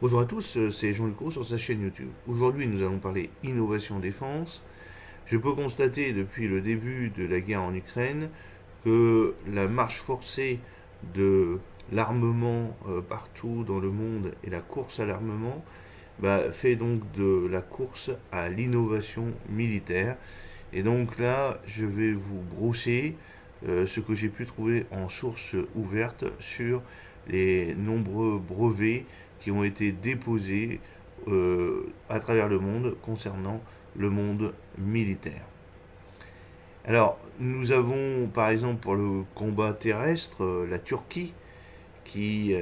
Bonjour à tous, c'est Jean-Luc Roux sur sa chaîne YouTube. Aujourd'hui, nous allons parler innovation défense. Je peux constater depuis le début de la guerre en Ukraine que la marche forcée de l'armement partout dans le monde et la course à l'armement fait donc de la course à l'innovation militaire. Et donc là, je vais vous brosser ce que j'ai pu trouver en source ouverte sur les nombreux brevets qui ont été déposés à travers le monde concernant le monde militaire. Alors, nous avons par exemple pour le combat terrestre la Turquie qui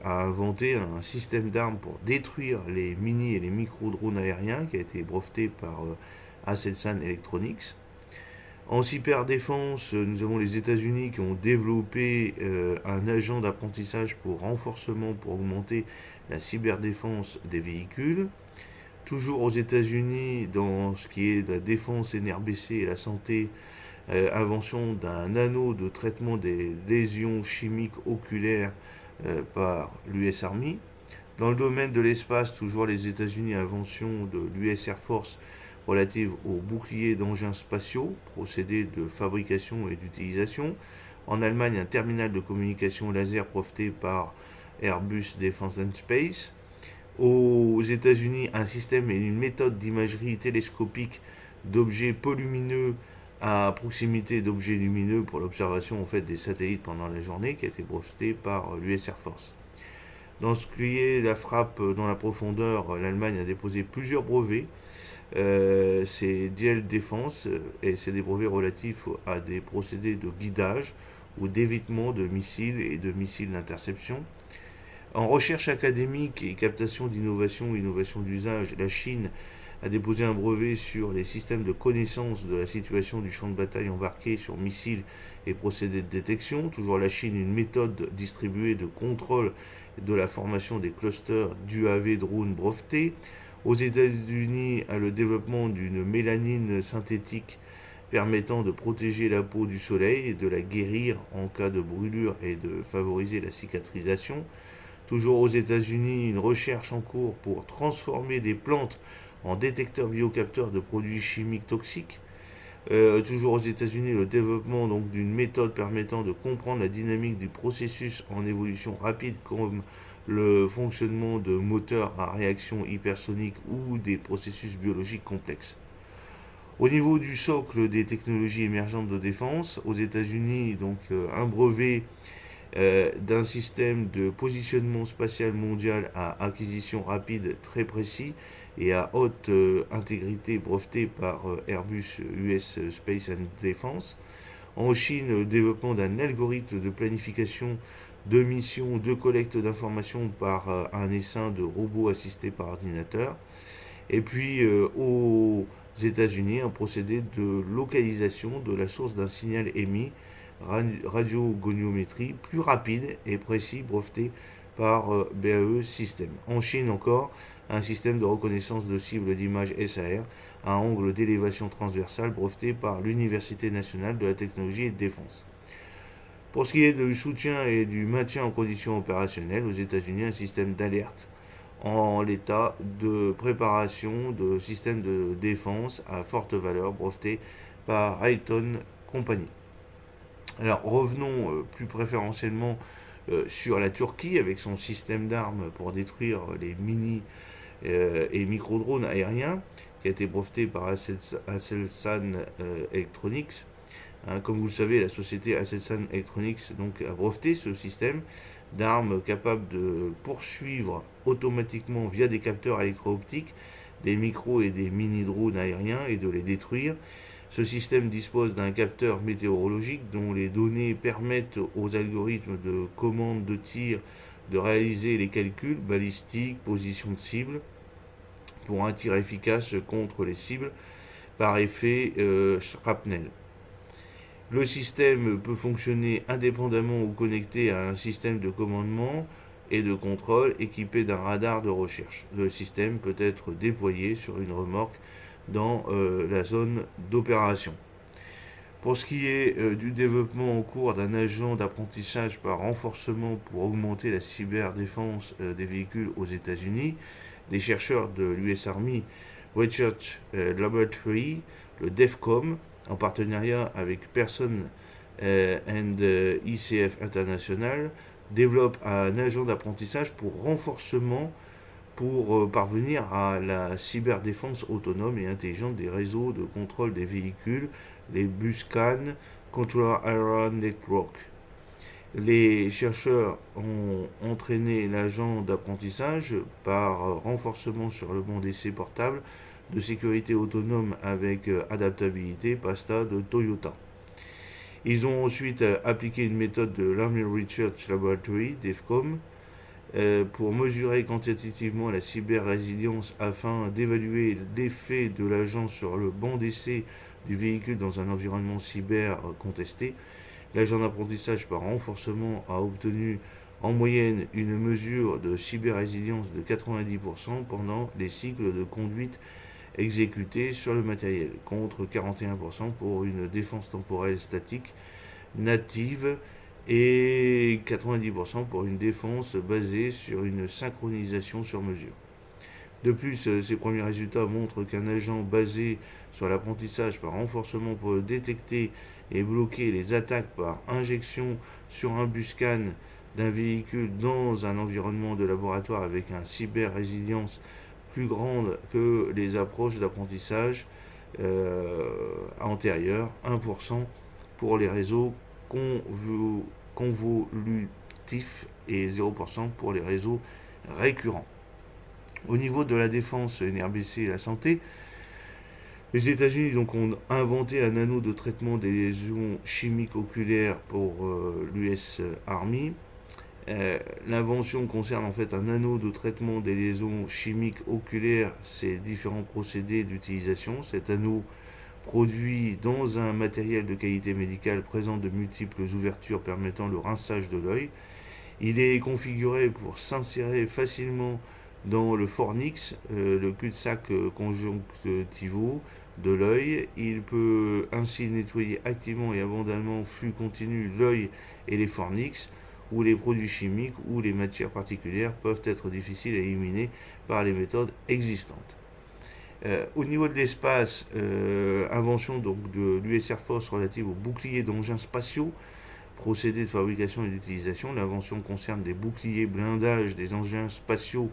a inventé un système d'armes pour détruire les mini et les micro-drones aériens qui a été breveté par Aselsan Electronics. En cyberdéfense, nous avons les États-Unis qui ont développé un agent d'apprentissage pour renforcement, pour augmenter la cyberdéfense des véhicules. Toujours aux États-Unis, dans ce qui est de la défense NRBC et la santé, invention d'un anneau de traitement des lésions chimiques oculaires par l'US Army. Dans le domaine de l'espace, toujours les États-Unis, invention de l'US Air Force relative aux boucliers d'engins spatiaux, procédé de fabrication et d'utilisation. En Allemagne, un terminal de communication laser breveté par Airbus Defence and Space. Aux États-Unis, un système et une méthode d'imagerie télescopique d'objets peu lumineux à proximité d'objets lumineux pour l'observation en fait, des satellites pendant la journée qui a été breveté par l'US Air Force. Dans ce qui est la frappe dans la profondeur, l'Allemagne a déposé plusieurs brevets. C'est DL Défense et c'est des brevets relatifs à des procédés de guidage ou d'évitement de missiles et de missiles d'interception. En recherche académique et captation d'innovation, innovation d'usage, la Chine a déposé un brevet sur les systèmes de connaissance de la situation du champ de bataille embarqué sur missiles et procédés de détection. Toujours la Chine, une méthode distribuée de contrôle de la formation des clusters d'UAV drone brevetés. Aux États-Unis, le développement d'une mélanine synthétique permettant de protéger la peau du soleil et de la guérir en cas de brûlure et de favoriser la cicatrisation. Toujours aux États-Unis, une recherche en cours pour transformer des plantes en détecteurs biocapteurs de produits chimiques toxiques. Toujours aux États-Unis, le développement donc d'une méthode permettant de comprendre la dynamique du processus en évolution rapide comme le fonctionnement de moteurs à réaction hypersonique ou des processus biologiques complexes. Au niveau du socle des technologies émergentes de défense, aux États-Unis, donc un brevet d'un système de positionnement spatial mondial à acquisition rapide très précis et à haute intégrité breveté par Airbus US Space and Defense. En Chine, le développement d'un algorithme de planification de mission de collecte d'informations par un essaim de robots assistés par ordinateur. Et puis aux États-Unis, un procédé de localisation de la source d'un signal émis, radiogoniométrie, plus rapide et précis, breveté par BAE System. En Chine encore, un système de reconnaissance de cibles d'image SAR à angle d'élévation transversale breveté par l'Université nationale de la technologie et de défense. Pour ce qui est du soutien et du maintien en conditions opérationnelles, aux États-Unis, un système d'alerte en l'état de préparation de systèmes de défense à forte valeur breveté par Raytheon Company. Alors revenons plus préférentiellement sur la Turquie avec son système d'armes pour détruire les mini et micro-drones aériens qui a été breveté par Aselsan Electronics. Comme vous le savez, la société Aselsan Electronics donc, a breveté ce système d'armes capable de poursuivre automatiquement via des capteurs électro-optiques des micros et des mini-drones aériens et de les détruire. Ce système dispose d'un capteur météorologique dont les données permettent aux algorithmes de commande de tir de réaliser les calculs balistiques, position de cible, pour un tir efficace contre les cibles par effet shrapnel. Le système peut fonctionner indépendamment ou connecté à un système de commandement et de contrôle équipé d'un radar de recherche. Le système peut être déployé sur une remorque dans la zone d'opération. Pour ce qui est du développement en cours d'un agent d'apprentissage par renforcement pour augmenter la cyberdéfense des véhicules aux États-Unis, des chercheurs de l'US Army Research Laboratory, le DEFCOM, en partenariat avec Person and ICF International, développent un agent d'apprentissage pour renforcement pour parvenir à la cyberdéfense autonome et intelligente des réseaux de contrôle des véhicules, les BUSCAN, Controller Area Network. Les chercheurs ont entraîné l'agent d'apprentissage par renforcement sur le banc d'essai portable de sécurité autonome avec adaptabilité PASTA de Toyota. Ils ont ensuite appliqué une méthode de l'Army Research Laboratory, DEFCOM, pour mesurer quantitativement la cyber-résilience afin d'évaluer l'effet de l'agent sur le banc d'essai du véhicule dans un environnement cyber contesté. L'agent d'apprentissage par renforcement a obtenu en moyenne une mesure de cyber-résilience de 90% pendant les cycles de conduite exécutés sur le matériel, contre 41% pour une défense temporelle statique native et 90% pour une défense basée sur une synchronisation sur mesure. De plus, ces premiers résultats montrent qu'un agent basé sur l'apprentissage par renforcement peut détecter et bloquer les attaques par injection sur un buscan d'un véhicule dans un environnement de laboratoire avec une cyber-résilience plus grande que les approches d'apprentissage antérieures, 1% pour les réseaux convolutifs et 0% pour les réseaux récurrents. Au niveau de la défense NRBC et la santé, les États-Unis donc, ont inventé un anneau de traitement des lésions chimiques oculaires pour l'US Army. L'invention concerne en fait un anneau de traitement des lésions chimiques oculaires, ces différents procédés d'utilisation. Cet anneau produit dans un matériel de qualité médicale présente de multiples ouvertures permettant le rinçage de l'œil. Il est configuré pour s'insérer facilement dans le fornix, le cul-de-sac conjonctivaux de l'œil. Il peut ainsi nettoyer activement et abondamment flux continu l'œil et les fornix, où les produits chimiques ou les matières particulières peuvent être difficiles à éliminer par les méthodes existantes. Au niveau de l'espace, invention donc de l'US Air Force relative aux boucliers d'engins spatiaux, procédés de fabrication et d'utilisation. L'invention concerne des boucliers blindage des engins spatiaux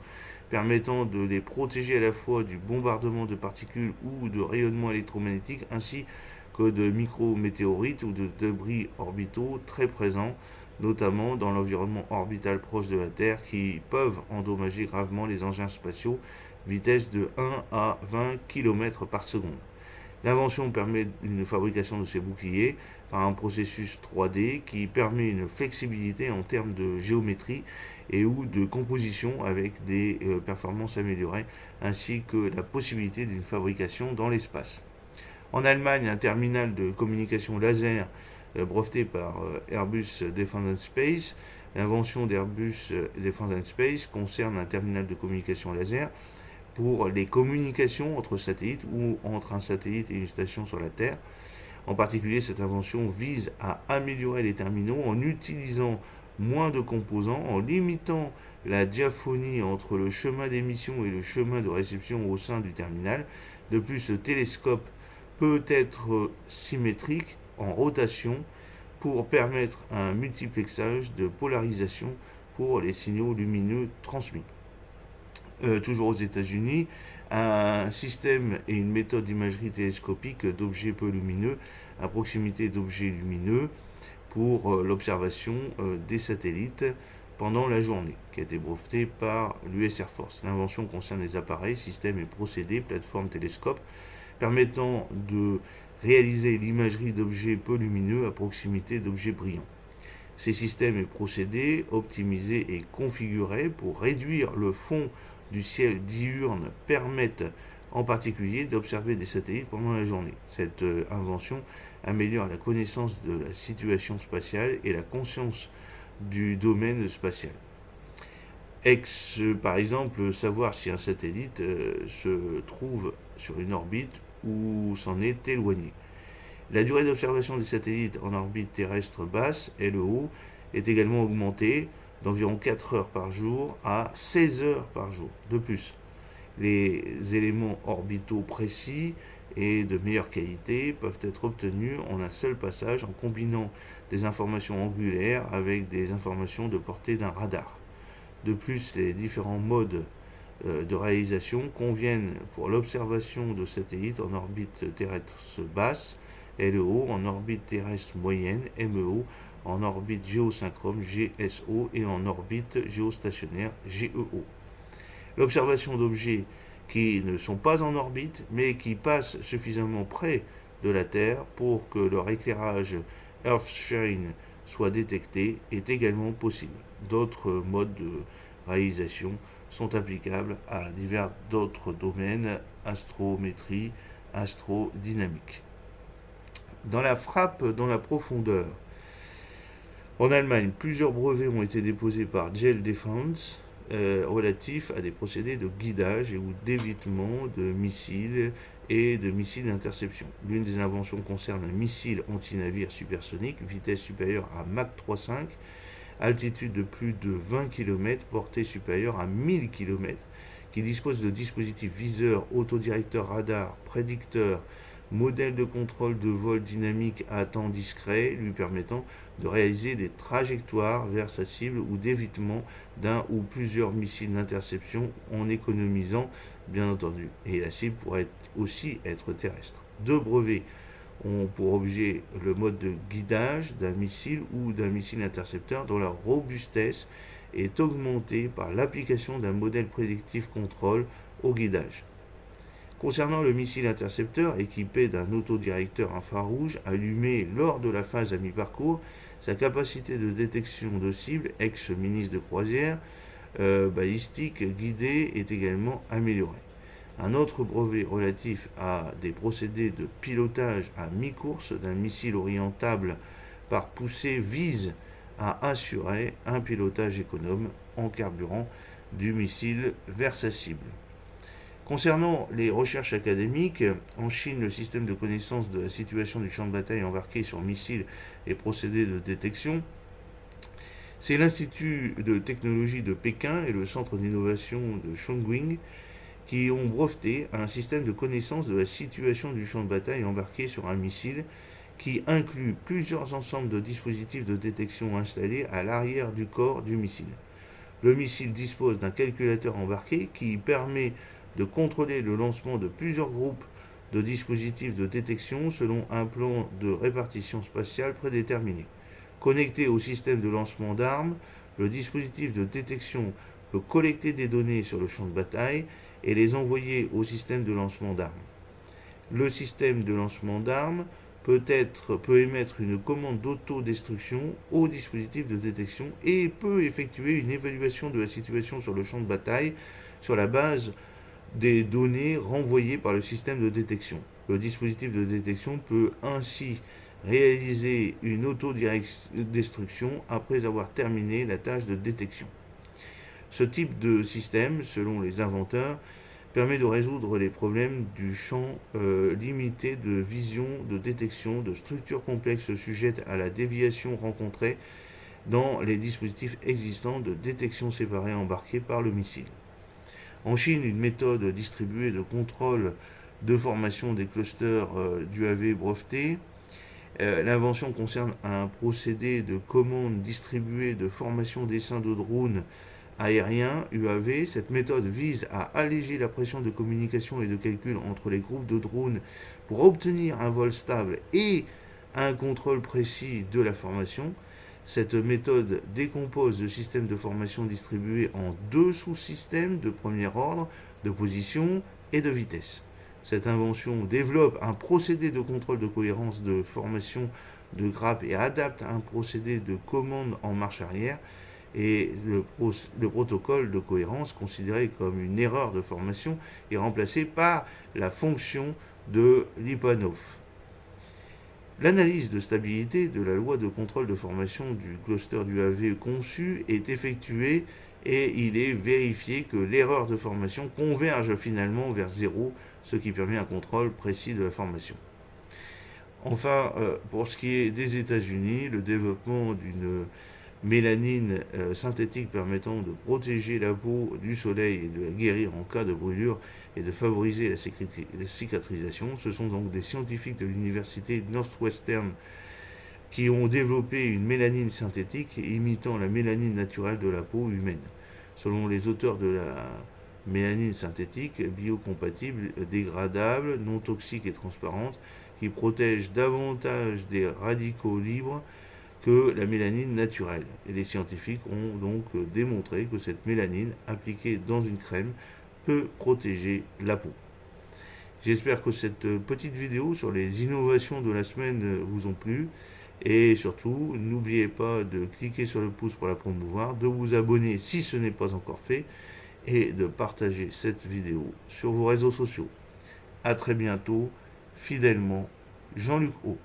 permettant de les protéger à la fois du bombardement de particules ou de rayonnements électromagnétiques ainsi que de micrométéorites ou de débris orbitaux très présents, notamment dans l'environnement orbital proche de la Terre, qui peuvent endommager gravement les engins spatiaux, vitesse de 1 à 20 km par seconde. L'invention permet une fabrication de ces boucliers par un processus 3D qui permet une flexibilité en termes de géométrie et ou de composition avec des performances améliorées, ainsi que la possibilité d'une fabrication dans l'espace. En Allemagne, un terminal de communication laser breveté par Airbus Defence Space. L'invention d'Airbus Defence Space concerne un terminal de communication laser pour les communications entre satellites ou entre un satellite et une station sur la Terre. En particulier, cette invention vise à améliorer les terminaux en utilisant moins de composants, en limitant la diaphonie entre le chemin d'émission et le chemin de réception au sein du terminal. De plus, le télescope peut être symétrique en rotation pour permettre un multiplexage de polarisation pour les signaux lumineux transmis. Toujours aux États-Unis, un système et une méthode d'imagerie télescopique d'objets peu lumineux à proximité d'objets lumineux pour l'observation des satellites pendant la journée, qui a été breveté par l'US Air Force. L'invention concerne les appareils, systèmes et procédés, plateformes, télescopes, permettant de réaliser l'imagerie d'objets peu lumineux à proximité d'objets brillants. Ces systèmes et procédés, optimisés et configurés pour réduire le fond du ciel diurne, permettent en particulier d'observer des satellites pendant la journée. Cette invention améliore la connaissance de la situation spatiale et la conscience du domaine spatial. Par exemple, savoir si un satellite se trouve sur une orbite ou s'en est éloigné. La durée d'observation des satellites en orbite terrestre basse, LEO, est également augmentée d'environ 4 heures par jour à 16 heures par jour. De plus, les éléments orbitaux précis et de meilleure qualité peuvent être obtenus en un seul passage en combinant des informations angulaires avec des informations de portée d'un radar. De plus, les différents modes de réalisation conviennent pour l'observation de satellites en orbite terrestre basse, LEO, en orbite terrestre moyenne, MEO, en orbite géosynchrone, GSO, et en orbite géostationnaire, GEO. L'observation d'objets qui ne sont pas en orbite, mais qui passent suffisamment près de la Terre pour que leur éclairage Earth-Shine soit détecté est également possible. D'autres modes de réalisation sont applicables à divers d'autres domaines, astrométrie, astrodynamique. Dans la frappe dans la profondeur, en Allemagne, plusieurs brevets ont été déposés par Gel Defense relatifs à des procédés de guidage et ou d'évitement de missiles et de missiles d'interception. L'une des inventions concerne un missile anti-navire supersonique, vitesse supérieure à Mach 3,5, altitude de plus de 20 km, portée supérieure à 1000 km, qui dispose de dispositifs viseurs, autodirecteurs radar, prédicteurs, modèle de contrôle de vol dynamique à temps discret, lui permettant de réaliser des trajectoires vers sa cible ou d'évitement d'un ou plusieurs missiles d'interception en économisant, bien entendu. Et la cible pourrait aussi être terrestre. Deux brevets ont pour objet le mode de guidage d'un missile ou d'un missile intercepteur dont la robustesse est augmentée par l'application d'un modèle prédictif contrôle au guidage. Concernant le missile intercepteur équipé d'un autodirecteur infrarouge allumé lors de la phase à mi-parcours, sa capacité de détection de cible, ex-ministre de croisière, balistique guidée est également améliorée. Un autre brevet relatif à des procédés de pilotage à mi-course d'un missile orientable par poussée vise à assurer un pilotage économe en carburant du missile vers sa cible. Concernant les recherches académiques, en Chine, le système de connaissance de la situation du champ de bataille embarqué sur missiles et procédés de détection, c'est l'Institut de technologie de Pékin et le Centre d'innovation de Chongqing qui ont breveté un système de connaissance de la situation du champ de bataille embarqué sur un missile qui inclut plusieurs ensembles de dispositifs de détection installés à l'arrière du corps du missile. Le missile dispose d'un calculateur embarqué qui permet de contrôler le lancement de plusieurs groupes de dispositifs de détection selon un plan de répartition spatiale prédéterminé. Connecté au système de lancement d'armes, le dispositif de détection peut collecter des données sur le champ de bataille et les envoyer au système de lancement d'armes. Le système de lancement d'armes peut émettre une commande d'autodestruction au dispositif de détection et peut effectuer une évaluation de la situation sur le champ de bataille sur la base des données renvoyées par le système de détection. Le dispositif de détection peut ainsi réaliser une autodestruction après avoir terminé la tâche de détection. Ce type de système, selon les inventeurs, permet de résoudre les problèmes du champ limité de vision, de détection, de structures complexes sujettes à la déviation rencontrée dans les dispositifs existants de détection séparés embarqués par le missile. En Chine, une méthode distribuée de contrôle de formation des clusters d'UAV brevetée. L'invention concerne un procédé de commande distribuée de formation d'essaims de drones aériens UAV. Cette méthode vise à alléger la pression de communication et de calcul entre les groupes de drones pour obtenir un vol stable et un contrôle précis de la formation. Cette méthode décompose le système de formation distribué en deux sous-systèmes de premier ordre, de position et de vitesse. Cette invention développe un procédé de contrôle de cohérence de formation de grappes et adapte un procédé de commande en marche arrière. Et le protocole de cohérence, considéré comme une erreur de formation, est remplacé par la fonction de Lyapunov. L'analyse de stabilité de la loi de contrôle de formation du cluster d'UAV conçu est effectuée et il est vérifié que l'erreur de formation converge finalement vers zéro, ce qui permet un contrôle précis de la formation. Enfin, pour ce qui est des États-Unis, le développement d'une mélanine synthétique permettant de protéger la peau du soleil et de la guérir en cas de brûlure et de favoriser la cicatrisation. Ce sont donc des scientifiques de l'université Northwestern qui ont développé une mélanine synthétique imitant la mélanine naturelle de la peau humaine. Selon les auteurs de la mélanine synthétique, biocompatible, dégradable, non toxique et transparente, qui protège davantage des radicaux libres que la mélanine naturelle. Et les scientifiques ont donc démontré que cette mélanine appliquée dans une crème peut protéger la peau. J'espère que cette petite vidéo sur les innovations de la semaine vous ont plu. Et surtout, n'oubliez pas de cliquer sur le pouce pour la promouvoir, de vous abonner si ce n'est pas encore fait et de partager cette vidéo sur vos réseaux sociaux. A très bientôt, fidèlement, Jean-Luc O.